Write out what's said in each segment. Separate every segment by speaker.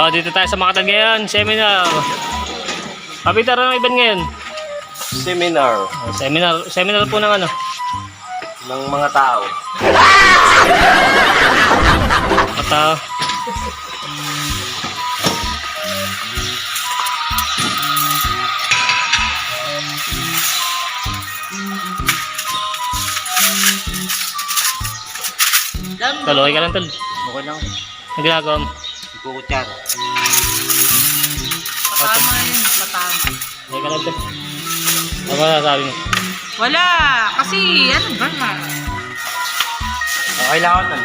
Speaker 1: Oh, dito tayo sa Makatan ngayon, seminar. Kapitan ng event ngayon.
Speaker 2: Seminar
Speaker 1: Seminar po ng ano?
Speaker 2: ng mga tao.
Speaker 1: At tol, okay ka lang tol.
Speaker 2: Okay lang.
Speaker 1: Ang ginagawa mo?
Speaker 2: Ikukutsar.
Speaker 3: Patama yun, patama.
Speaker 1: Okay ka lang tol. Ano ba nasabi mo?
Speaker 3: Wala, kasi ano ba?
Speaker 2: Okay lang ako nun.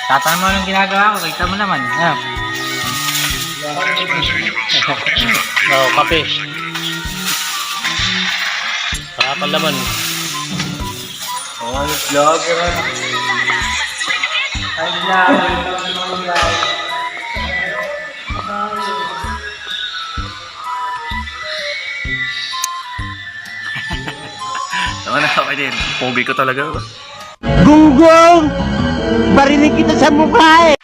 Speaker 3: Tatanong mo anong ginagawa ko, kita mo naman. Ano?
Speaker 1: Oo, kape. Saka panlaman.
Speaker 2: Oh, vlogger. Ay, vlogger.
Speaker 4: Tama na, okay din. Pogi ko talaga.
Speaker 5: Gunggong! Barinig kita sa mukha eh!